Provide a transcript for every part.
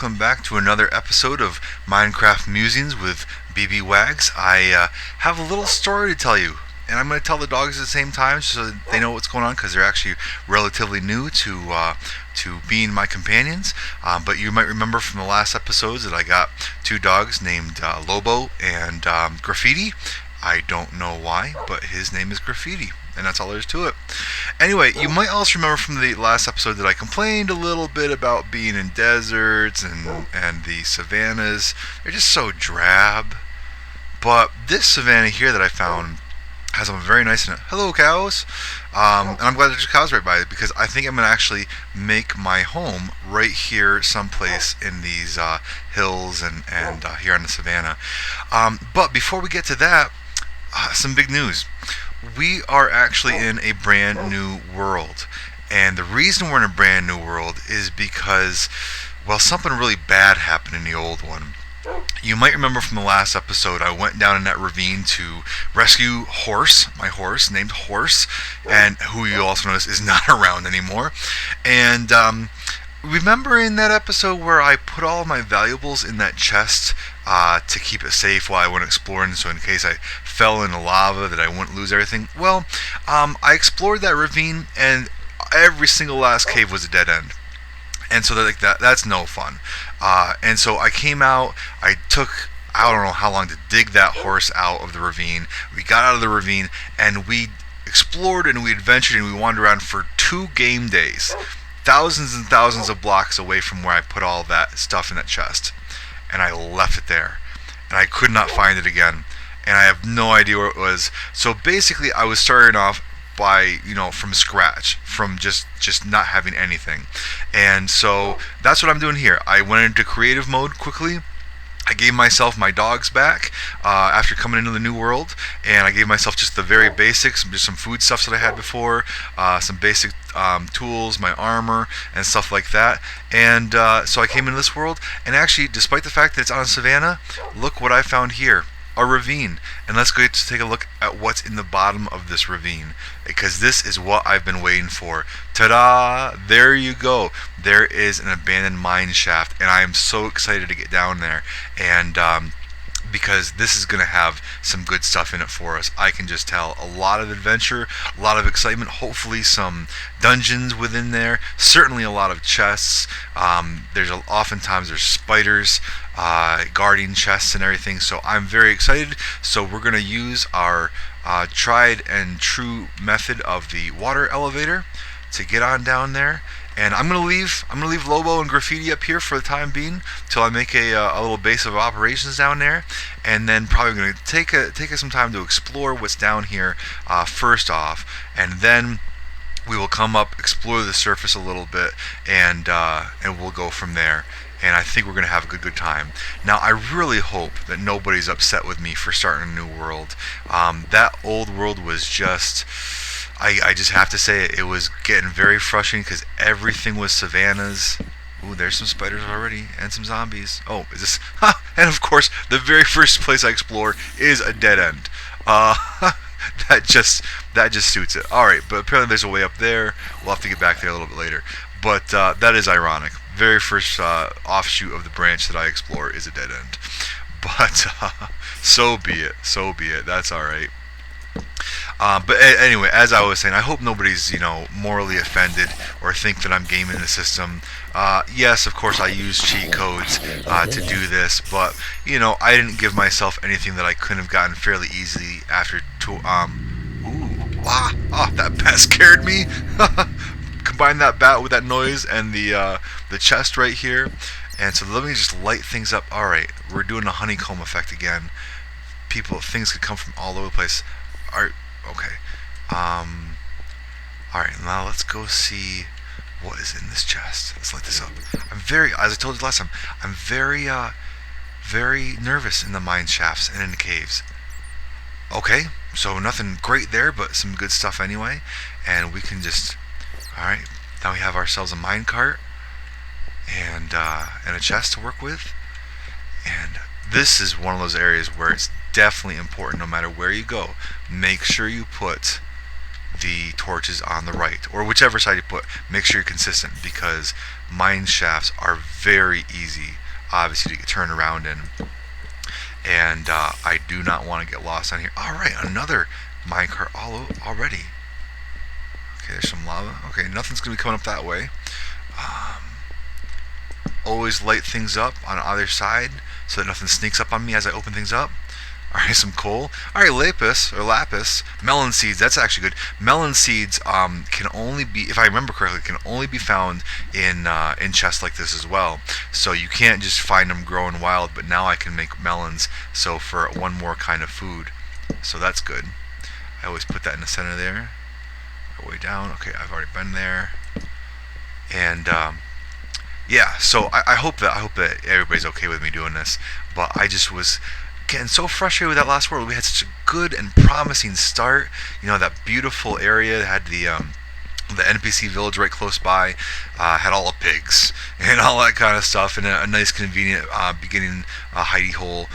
welcome back to another episode of Minecraft Musings with BB Wags. I have a little story to tell you, and I'm going to tell the dogs at the same time so that they know what's going on because they're actually relatively new to being my companions. But you might remember from the last episodes that I got two dogs named Lobo and Graffiti. I don't know why, but his name is Graffiti, and that's all there is to it. Anyway, you might also remember from the last episode that I complained a little bit about being in deserts and the savannas. They're just so drab. But this savanna here that I found has something very nice in it. Hello, cows. And I'm glad there's cows right by it because I think I'm going to actually make my home right here someplace in these hills and here on the savanna. But before we get to that, some big news. We are actually in a brand new world. And the reason we're in a brand new world is because, well, something really bad happened in the old one. You might remember from the last episode, I went down in that ravine to rescue Horse, my horse, named Horse, and who you also notice is not around anymore. And remember in that episode where I put all of my valuables in that chest to keep it safe while I went exploring, so in case I fell in the lava that I wouldn't lose everything? Well, I explored that ravine, and every single last cave was a dead end. And so that's no fun. And so I came out, I took, I don't know how long to dig that horse out of the ravine. We got out of the ravine, and we explored and we adventured and we wandered around for 2 game days. Thousands and thousands of blocks away from where I put all that stuff in that chest. And I left it there. And I could not find it again. And I have no idea where it was. So basically I was starting off by, from scratch, from just not having anything. And so that's what I'm doing here. I went into creative mode quickly. I gave myself my dogs back after coming into the new world, and I gave myself just the very basics, just some food stuff that I had before, some basic tools, my armor, and stuff like that. And so I came into this world, and actually, despite the fact that it's on a savanna, look what I found here. A ravine. And let's go to take a look at what's in the bottom of this ravine, because this is what I've been waiting for. Ta-da! There you go. There is an abandoned mine shaft, and I am so excited to get down there, and because this is going to have some good stuff in it for us. I can just tell. A lot of adventure, a lot of excitement, hopefully some dungeons within there, certainly a lot of chests. Oftentimes there's spiders guarding chests and everything, so I'm very excited. So we're going to use our tried and true method of the water elevator to get on down there. And I'm gonna leave Lobo and Graffiti up here for the time being till I make a little base of operations down there, and then probably gonna take us some time to explore what's down here first off, and then we will come up, explore the surface a little bit, and we'll go from there. And I think we're going to have a good time. Now, I really hope that nobody's upset with me for starting a new world. That old world was just... I just have to say it was getting very frustrating because everything was savannas. Ooh, there's some spiders already and some zombies. Oh, is this... And of course, the very first place I explore is a dead end. That just suits it. Alright, but apparently there's a way up there. We'll have to get back there a little bit later. But that is ironic. Very first offshoot of the branch that I explore is a dead end. But so be it. That's alright. But anyway, as I was saying, I hope nobody's morally offended or think that I'm gaming the system. Yes, of course I use cheat codes to do this, but I didn't give myself anything that I couldn't have gotten fairly easily after that bat scared me. Combine that bat with that noise and the chest right here, and so let me just light things up. All right, we're doing a honeycomb effect again. Things could come from all over the place. All right, okay. All right, now let's go see what is in this chest. Let's light this up. As I told you last time, I'm very nervous in the mine shafts and in the caves. Okay, so nothing great there, but some good stuff anyway, and we can just. Alright, now we have ourselves a mine cart and a chest to work with. And this is one of those areas where it's definitely important, no matter where you go, make sure you put the torches on the right, or whichever side you put. Make sure you're consistent, because mine shafts are very easy, obviously, to get turned around in. And I do not want to get lost on here. Alright, another minecart already. Okay, there's some lava. Okay, nothing's going to be coming up that way. Always light things up on either side so that nothing sneaks up on me as I open things up. Alright, some coal. Alright, lapis. Melon seeds, that's actually good. Melon seeds can only be, if I remember correctly, can only be found in chests like this as well. So you can't just find them growing wild, but now I can make melons, so for one more kind of food. So that's good. I always put that in the center there. Way down. Okay, I've already been there. And yeah, so I hope that everybody's okay with me doing this. But I just was getting so frustrated with that last world. We had such a good and promising start. You know, that beautiful area that had the NPC village right close by, had all the pigs and all that kind of stuff, and a nice convenient beginning hidey hole.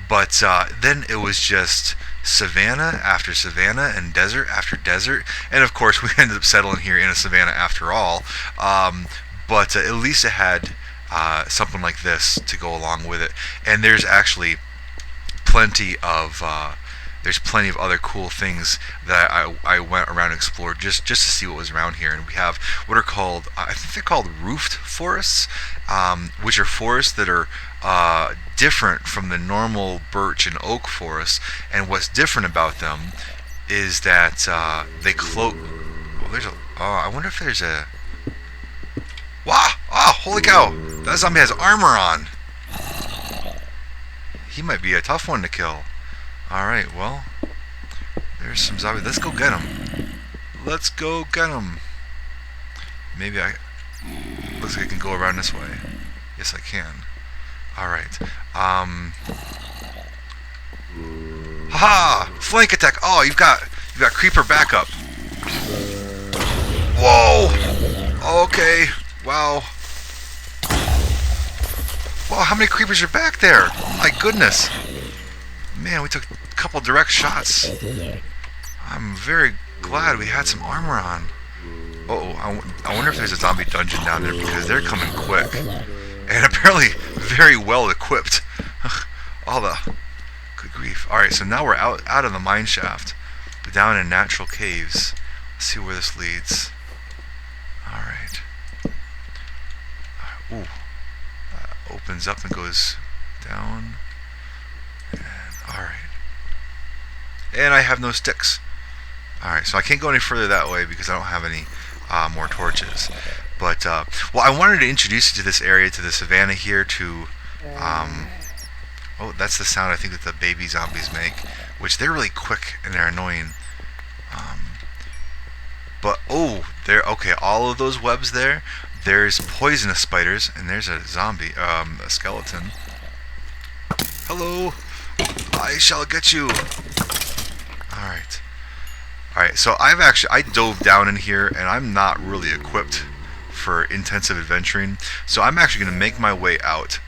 But then it was just savanna after savanna and desert after desert, and of course we ended up settling here in a savanna after all. But at least it had something like this to go along with it, and there's actually plenty of other cool things that I went around and explored just to see what was around here. And we have what are called, I think they're called roofed forests, which are forests that are different from the normal birch and oak forests. And what's different about them is that they cloak. Well, I wonder if there's a. Wow! Oh, holy cow! That zombie has armor on. He might be a tough one to kill. Alright, well, there's some zombies. Let's go get him. Let's go get him. Maybe looks like I can go around this way. Yes, I can. Alright. Haha! Flank attack! Oh, you've got creeper backup. Whoa! Okay. Wow. Wow, how many creepers are back there? Oh my goodness. Man, we took a couple direct shots. I'm very glad we had some armor on. I wonder if there's a zombie dungeon down there, because they're coming quick. And apparently very well equipped. All the... Good grief. Alright, so now we're out of the mine shaft, but down in natural caves. Let's see where this leads. Alright. Ooh. Opens up and goes down. Alright. And I have no sticks. Alright, so I can't go any further that way because I don't have any more torches. But, well, I wanted to introduce you to this area, to the savannah here, to, oh, that's the sound I think that the baby zombies make, which they're really quick and they're annoying. But, oh, okay, all of those webs there's poisonous spiders, and there's a zombie, a skeleton. Hello! I shall get you! Alright. Alright, so I dove down in here, and I'm not really equipped for intensive adventuring, so I'm actually going to make my way out,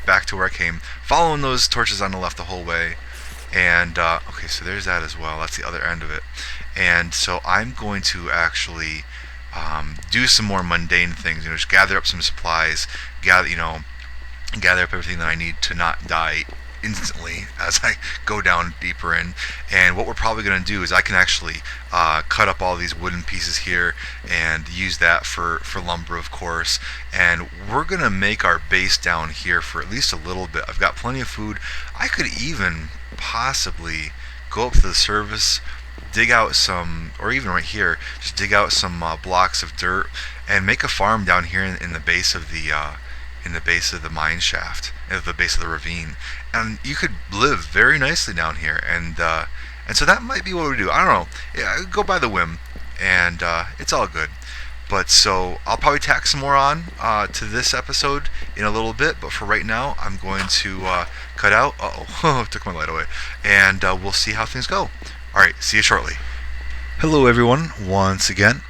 back to where I came, following those torches on the left the whole way. And, okay, so there's that as well. That's the other end of it. And so I'm going to actually do some more mundane things. Just gather up some supplies, gather up everything that I need to not die instantly as I go down deeper in. And what we're probably going to do is I can actually cut up all these wooden pieces here and use that for lumber, of course. And we're going to make our base down here for at least a little bit. I've got plenty of food. I could even possibly go up to the surface, dig out some, or even right here, just dig out some blocks of dirt and make a farm down here in the base of the mine shaft, at the base of the ravine, and you could live very nicely down here. And so that might be what we do. I don't know. Yeah, go by the whim, and it's all good. But so I'll probably tack some more on to this episode in a little bit. But for right now, I'm going to cut out. Uh-oh, took my light away. And we'll see how things go. All right, see you shortly. Hello, everyone, once again.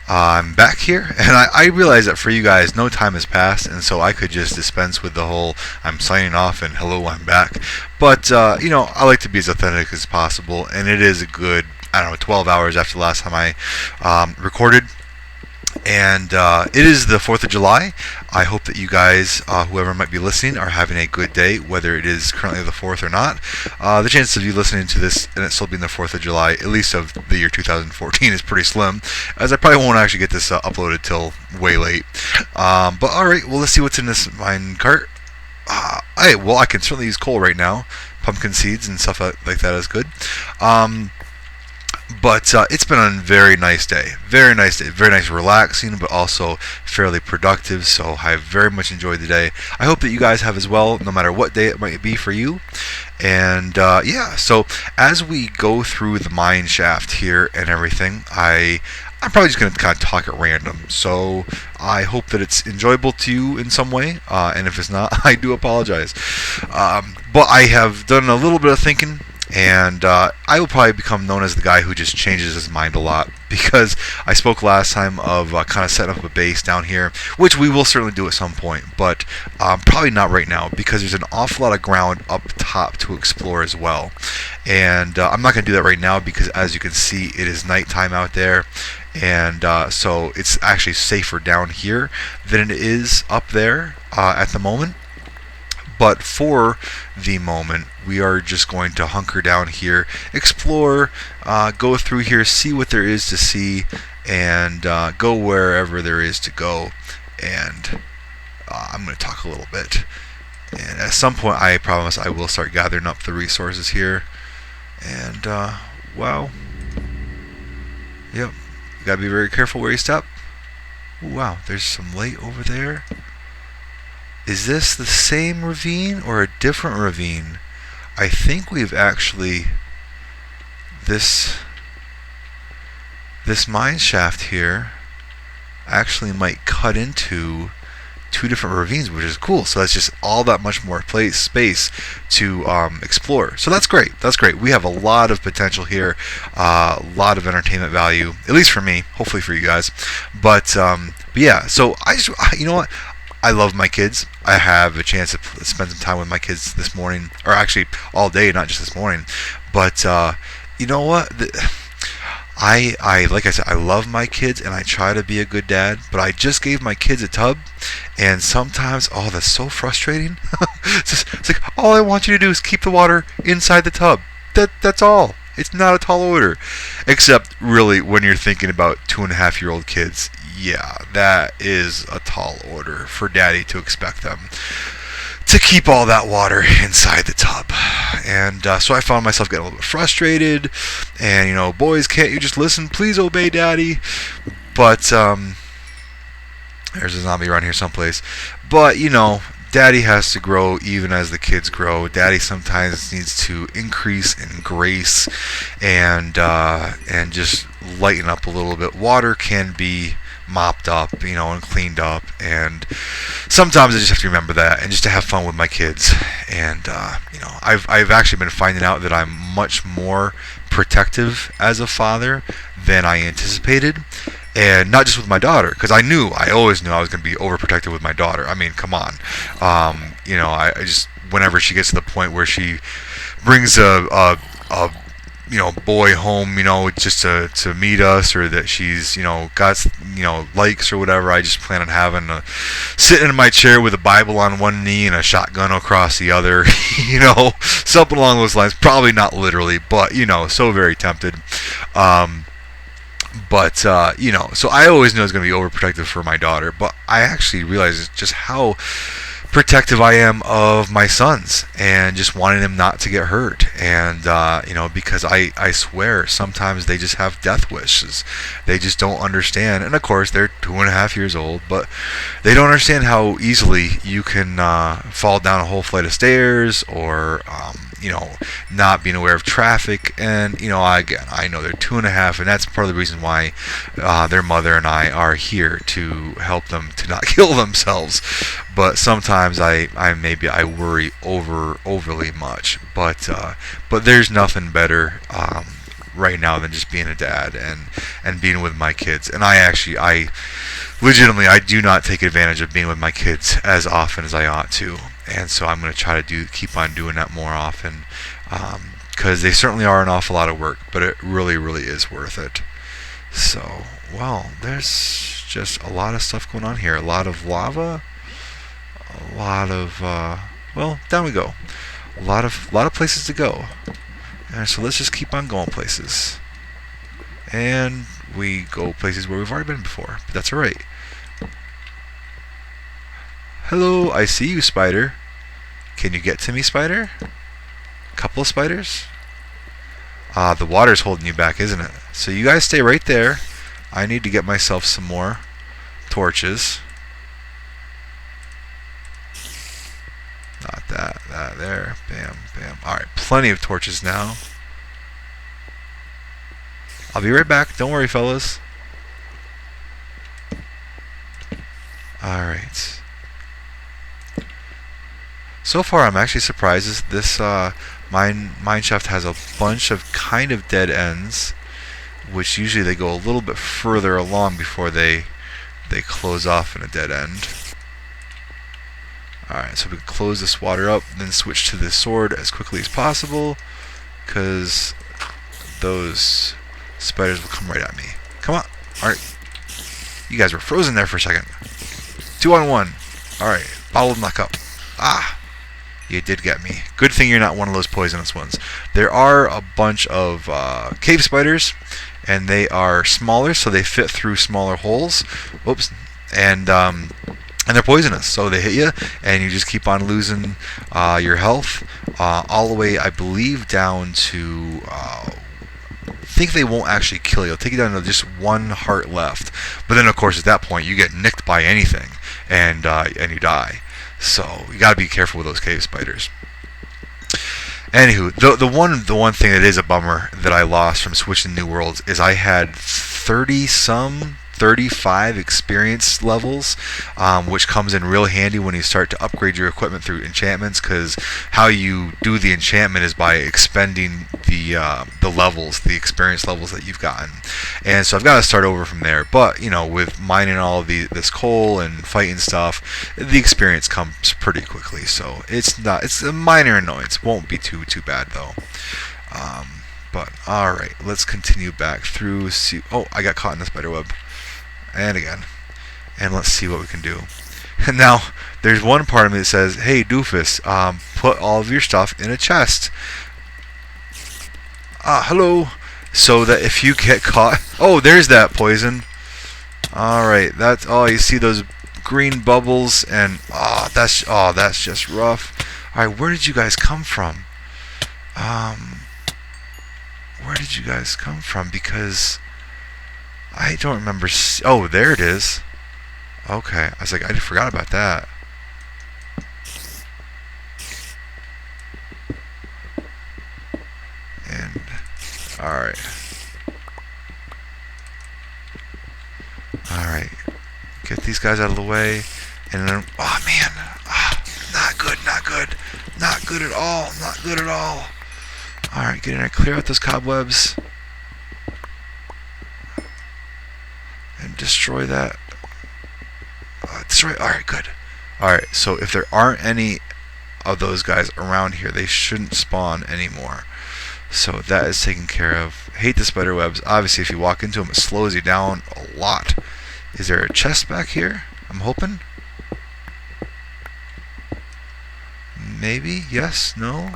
I'm back here, and I realize that for you guys, no time has passed, and so I could just dispense with the whole I'm signing off and hello, I'm back. But, I like to be as authentic as possible, and it is a good I don't know, 12 hours after the last time I recorded. And it is the 4th of July. I hope that you guys, whoever might be listening, are having a good day, whether it is currently the 4th or not. The chances of you listening to this and it still being the 4th of July, at least of the year 2014, is pretty slim, as I probably won't actually get this uploaded till way late. But alright, well, let's see what's in this mine cart. Well, I can certainly use coal right now. Pumpkin seeds and stuff like that is good. But it's been a very nice day. Very nice day. Very nice, relaxing, but also fairly productive. So I very much enjoyed the day. I hope that you guys have as well, no matter what day it might be for you. And yeah, so as we go through the mine shaft here and everything, I'm probably just going to kind of talk at random. So I hope that it's enjoyable to you in some way. And if it's not, I do apologize. But I have done a little bit of thinking. And I will probably become known as the guy who just changes his mind a lot, because I spoke last time of kind of setting up a base down here, which we will certainly do at some point, but probably not right now, because there's an awful lot of ground up top to explore as well. And I'm not going to do that right now, because as you can see, it is nighttime out there, and so it's actually safer down here than it is up there at the moment. But for the moment, we are just going to hunker down here, explore, go through here, see what there is to see, and go wherever there is to go. And I'm going to talk a little bit. And at some point, I promise I will start gathering up the resources here. And, wow. Yep. You got to be very careful where you step. Ooh, wow, there's some light over there. Is this the same ravine or a different ravine? I think we've actually, this mine shaft here actually might cut into two different ravines, which is cool. So that's just all that much more space to explore. So that's great. That's great. We have a lot of potential here, a lot of entertainment value, at least for me, hopefully for you guys. But yeah, so you know what? I love my kids. I have a chance to spend some time with my kids this morning, or actually all day, not just this morning. But you know what? I like I said, I love my kids and I try to be a good dad. But I just gave my kids a tub, and sometimes, oh, that's so frustrating. It's like, all I want you to do is keep the water inside the tub. That's all. It's not a tall order, except really when you're thinking about 2.5-year-old kids. Yeah, that is a tall order for daddy to expect them to keep all that water inside the tub. And so I found myself getting a little bit frustrated. And, you know, boys, can't you just listen? Please obey daddy. But there's a zombie around here someplace. But, you know, daddy has to grow even as the kids grow. Daddy sometimes needs to increase in grace and just lighten up a little bit. Water can be mopped up, you know, and cleaned up, and sometimes I just have to remember that and just to have fun with my kids. And you know, I've actually been finding out that I'm much more protective as a father than I anticipated. And not just with my daughter, because I always knew I was going to be overprotective with my daughter. I mean, come on. You know, I just, whenever she gets to the point where she brings a you know, boy home, you know, just to meet us, or that she's, you know, got, you know, likes or whatever, I just plan on having sitting in my chair with a Bible on one knee and a shotgun across the other, you know, something along those lines. Probably not literally, but, you know, so very tempted. But you know, so I always knew I was going to be overprotective for my daughter, but I actually realized just how protective I am of my sons, and just wanting them not to get hurt. And you know, because I swear sometimes they just have death wishes. They just don't understand. And of course they're 2.5 years old, but they don't understand how easily you can fall down a whole flight of stairs, or you know, not being aware of traffic. And you know, I know they're 2.5, and that's part of the reason why their mother and I are here, to help them to not kill themselves. But sometimes I worry overly much. But there's nothing better right now than just being a dad and being with my kids. And I legitimately, I do not take advantage of being with my kids as often as I ought to. And so I'm going to try to keep on doing that more often. because they certainly are an awful lot of work, but it really, really is worth it. So, well, there's just a lot of stuff going on here. A lot of lava, a lot of, well, down we go. A lot of places to go. And so let's just keep on going places. And we go places where we've already been before, but that's alright. Hello, I see you, spider. Can you get to me, spider? Couple of spiders? The water's holding you back, isn't it? So you guys stay right there. I need to get myself some more torches. Not that, that there. Bam, bam. Alright, plenty of torches now. I'll be right back. Don't worry, fellas. Alright. So far, I'm actually surprised. This mineshaft has a bunch of kind of dead ends, which usually they go a little bit further along before they close off in a dead end. Alright, so we can close this water up, then switch to the sword as quickly as possible, because those spiders will come right at me. Come on. Alright. You guys were frozen there for a second. 2 on 1. Alright, bottled knock up. Ah! You did get me. Good thing you're not one of those poisonous ones. There are a bunch of cave spiders, and they are smaller, so they fit through smaller holes. Oops. And they're poisonous, so they hit you, and you just keep on losing your health all the way, I believe, down to. I think they won't actually kill you. They'll take you down to just 1 heart left. But then, of course, at that point, you get nicked by anything, and you die. So you gotta be careful with those cave spiders. Anywho, the one thing that is a bummer that I lost from switching New Worlds is I had 35 experience levels, which comes in real handy when you start to upgrade your equipment through enchantments, because how you do the enchantment is by expending the levels, the experience levels that you've gotten. And so I've got to start over from there. But, you know, with mining all of this coal and fighting stuff, the experience comes pretty quickly. So it's a minor annoyance. Won't be too bad though. But alright, let's continue back through. See, oh, I got caught in the spider web. And again. And let's see what we can do. And now, there's one part of me that says, hey, doofus, put all of your stuff in a chest. Hello. So that if you get caught... Oh, there's that poison. Alright, that's... Oh, you see those green bubbles, and... that's just rough. Alright, where did you guys come from? Where did you guys come from? Because... I don't remember... Oh, there it is. Okay. I was like, I forgot about that. And... Alright. Alright. Get these guys out of the way. And then... Oh, man. Not good, not good. Not good at all. Not good at all. Alright, get in there. Clear out those cobwebs. And destroy that. Destroy. Alright, good. Alright, so if there aren't any of those guys around here, they shouldn't spawn anymore. So that is taken care of. Hate the spider webs. Obviously, if you walk into them, it slows you down a lot. Is there a chest back here? I'm hoping. Maybe? Yes? No?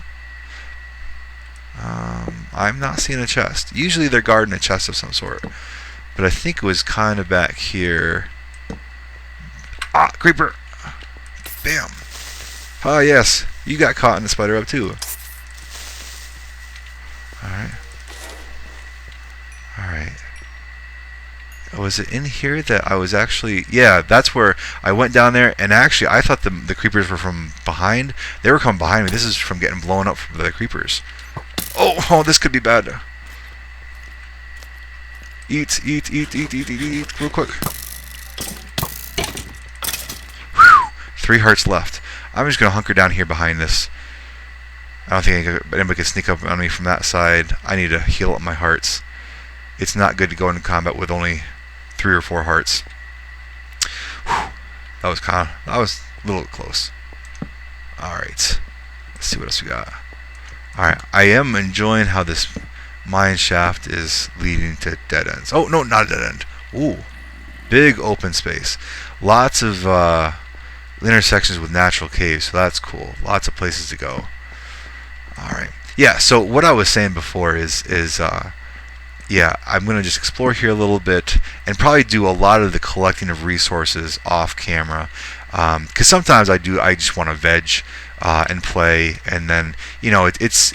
I'm not seeing a chest. Usually they're guarding a chest of some sort. But I think it was kind of back here. Creeper! Bam! Ah, yes. You got caught in the spider web too. Alright. Alright. Was it in here that I was actually... Yeah, that's where I went down there, and actually I thought the creepers were from behind. They were coming behind me. This is from getting blown up from the creepers. Oh, this could be bad. Eat, real quick. Whew. 3 hearts left. I'm just going to hunker down here behind this. I don't think anybody can sneak up on me from that side. I need to heal up my hearts. It's not good to go into combat with only 3 or 4 hearts. Whew. That was a little close. Alright. Let's see what else we got. Alright, I am enjoying how this mine shaft is leading to dead ends. Oh, no, not a dead end. Ooh, big open space. Lots of intersections with natural caves, so that's cool. Lots of places to go. Alright. Yeah, so what I was saying before is yeah, I'm going to just explore here a little bit and probably do a lot of the collecting of resources off camera. Because sometimes I just want to veg and play, and then, it's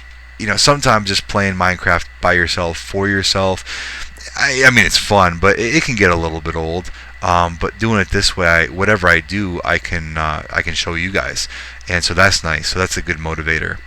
sometimes just playing Minecraft by yourself, for yourself, I mean, it's fun, but it can get a little bit old. But doing it this way, whatever I do, I can show you guys, and so that's nice. So that's a good motivator.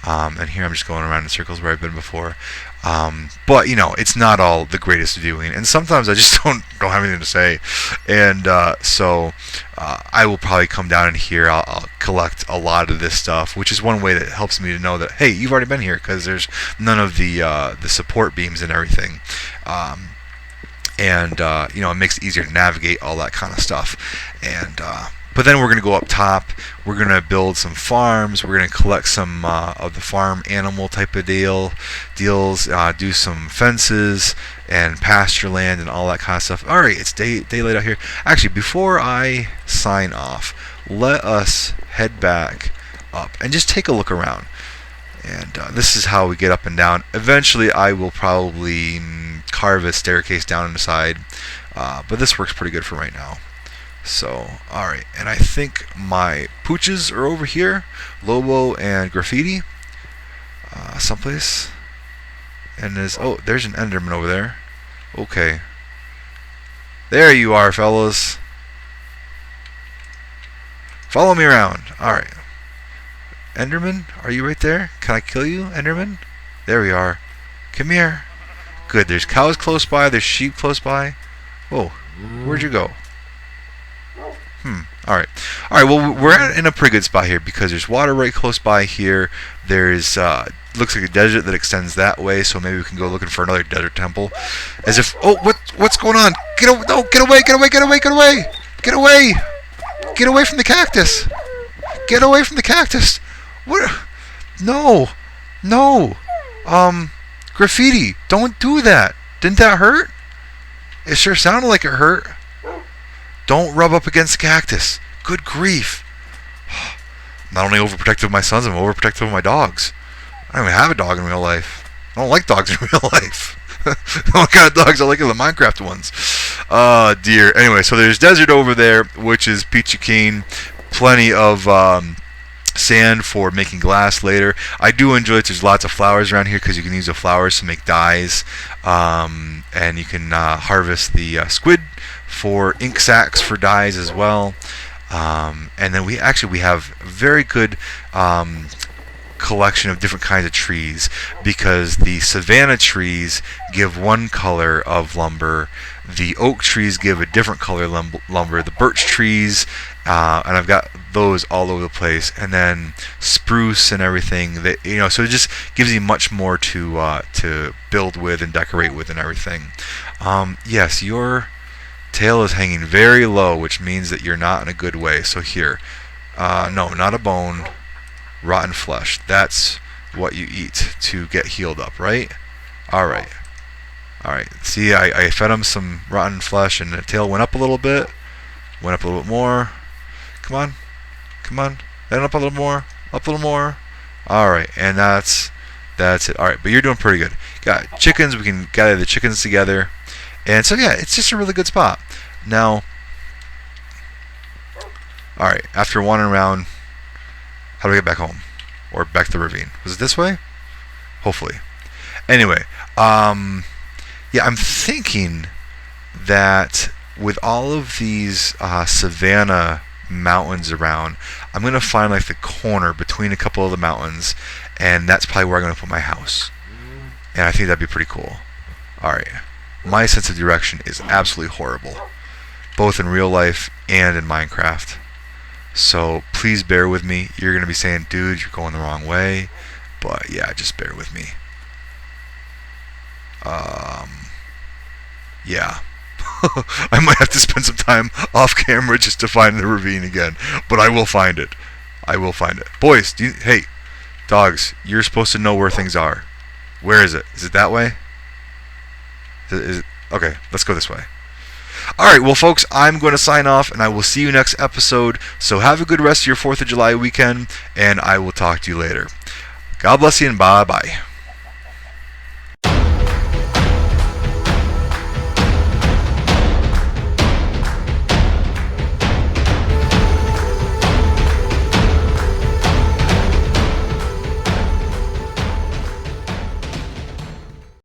And here I'm just going around in circles where I've been before. But it's not all the greatest viewing, and sometimes I just don't have anything to say, and so I will probably come down in here. I'll collect a lot of this stuff, which is one way that helps me to know that, hey, you've already been here, because there's none of the support beams and everything. And it makes it easier to navigate all that kind of stuff. And but then we're going to go up top. We're going to build some farms. We're going to collect some of the farm animal type of deals. Do some fences and pasture land and all that kind of stuff. All right, it's daylight out here. Actually, before I sign off, let us head back up and just take a look around. And this is how we get up and down. Eventually, I will probably carve a staircase down inside, but this works pretty good for right now. So, alright, and I think my pooches are over here, Lobo and Graffiti, someplace. And there's an Enderman over there. Okay, there you are, fellas. Follow me around. Alright, Enderman, are you right there? Can I kill you, Enderman? There we are. Come here. Good, there's cows close by, there's sheep close by. Whoa, where'd you go? Alright, well, we're in a pretty good spot here, because there's water right close by here. There's, looks like a desert that extends that way, so maybe we can go looking for another desert temple. As if, what's going on? Get away, get away! Get away from the cactus! Get away from the cactus! What? No! Graffiti, don't do that! Didn't that hurt? It sure sounded like it hurt. Don't rub up against the cactus. Good grief. Not only overprotective of my sons, I'm overprotective of my dogs. I don't even have a dog in real life. I don't like dogs in real life. The only kind of dogs I like are the Minecraft ones. Oh, dear. Anyway, so there's desert over there, which is peachy keen. Plenty of sand for making glass later. I do enjoy it. There's lots of flowers around here, because you can use the flowers to make dyes. And you can harvest the squid for ink sacs for dyes as well. And then we have very good collection of different kinds of trees, because the savanna trees give one color of lumber, the oak trees give a different color lumber, the birch trees, and I've got those all over the place, and then spruce and everything that, so it just gives you much more to build with and decorate with and everything. Yes, your tail is hanging very low, which means that you're not in a good way. So here, no, not a bone, rotten flesh. That's what you eat to get healed up, right? Alright. See, I fed him some rotten flesh, and the tail went up a little bit. Went up a little bit more. Come on. Then up a little more. Alright, and that's it. Alright, but you're doing pretty good. Got chickens, we can gather the chickens together. And so, yeah, it's just a really good spot. Now, alright, after wandering around, how do we get back home? Or back to the ravine? Was it this way? Hopefully. Anyway, yeah, I'm thinking that with all of these savanna mountains around, I'm going to find like the corner between a couple of the mountains, and that's probably where I'm going to put my house. And I think that'd be pretty cool. Alright. My sense of direction is absolutely horrible, both in real life and in Minecraft. So please bear with me. You're going to be saying, dude, you're going the wrong way. But yeah, just bear with me. Yeah. I might have to spend some time off camera just to find the ravine again. But I will find it. Boys, hey, Dogs, you're supposed to know where things are. Where is it? Is it that way? Okay, let's go this way. Alright, well, folks, I'm going to sign off, and I will see you next episode. So have a good rest of your 4th of July weekend, and I will talk to you later. God bless you, and bye-bye.